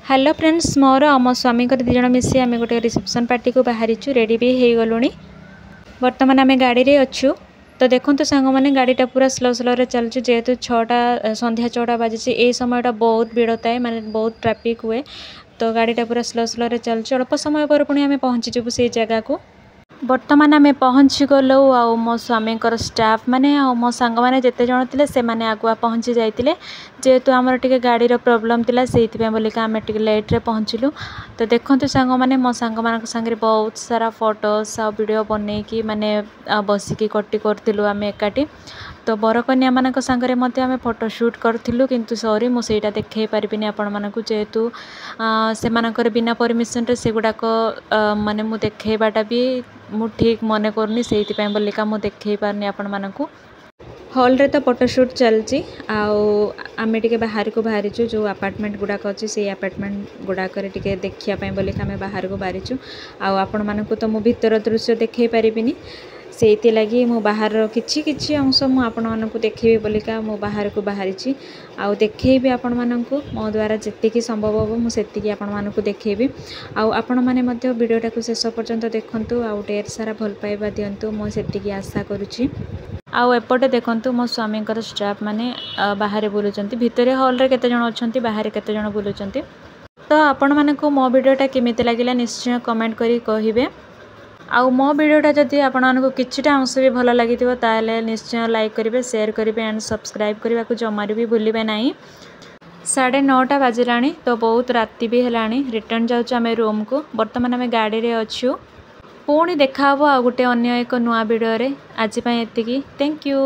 Hello friends मोर आम स्वामी दी जन मिसी आम गोटे रिसेप्शन पार्टी को बाहरी रेडी भी हो गलुँ। बर्तमान आम गाड़ी रे अच्छु। तो देखो सांग मैंने गाड़ीटा पूरा स्लो स्लो रे चलुँ जेहेतु 6टा संध्या 6टा बाजी ये समयटा बहुत भीड़ थाए माने बहुत ट्राफिक हुए। तो गाड़ीटा पूरा स्लो स्लो रे चलुँ। अल्प समय पर पुणी आम पहुँचीजु से जगह को। बर्तमान आम पहुँची गलु आ मो स्वामी स्टाफ माने मो सांग माने जेते जण थिले से माने आगुआ पहुँची जाइतिले जेहेतु आमर टिके गाड़ीर प्रॉब्लम थिला सेइथिबे बोलिका आम टिके लेट रे पहुँचलु। तो देखंतु सांग माने मो सांग मानक संगे बहुत सारा फोटोस आ वीडियो बनेकी माने बसिकी कट्टी करथिलु आम एकाठी। तो बरकन्या मानक संगे मते आम फोटो शूट करथिलु किंतु सॉरी मु सेटा देखै पारबिनी आपण मानकु जेहेतु से मानकर बिना परमिशन रे से गुडाक माने मु देखैबाटा भी मु ठीक मने करनी से बोलिका मु देखै पारनी आपण मानकु। हॉल रे तो फोटोशूट चलची आम टे बाहर को बाहरीचु जो अपार्टमेंट गुड़ाक अच्छी से अपार्टमेंट गुड़ाक टे देखा बोलिका आम बाहर को बाहरीचु। आपण मानकु तो मु भीतर दृश्य देखै पारिबिनी से लगी मु बाहर किछि किछि अंश मु आपण मानकु देखैबी बोलिका मु बाहर को बाहरीची आउ देखैबी आपण मानकु मो द्वारा जेतिकी संभव हो मु सेतिकी आपण मानकु देखैबी। आउ आपण माने मध्य वीडियोटा को शेष पर्यंत देखंतु आउ ढेर सारा भल पाइबा दियंतु मो सेतिकी आशा करूची। आउ एपटे देखंतु मो स्वामी स्टाफ माने बाहर बुलुचंती भितरे हॉल रे केते जण अछंती बाहर केते जण बुलुचंती। तो आपण मानकु मो वीडियोटा केमिति लागिला निश्चय कमेंट करी कहिबे। आउ मो वीडियोटा जदि आपण मानकु किछिटा अंश भी भल लागिथिबो ताले निश्चय लाइक करिवे शेयर करिवे एंड सब्सक्राइब करबा को जमार भी भूलिबे नाही। 9:30 बाजिलानी तो बहुत राति भी हेलानी रिटर्न जाउछ आमे रूम को। वर्तमान आमे गाड़ी रे अछु पुणी देखा आ गोटे अन्य एक नुआ वीडियो रे। आज एतिकी थैंक यू।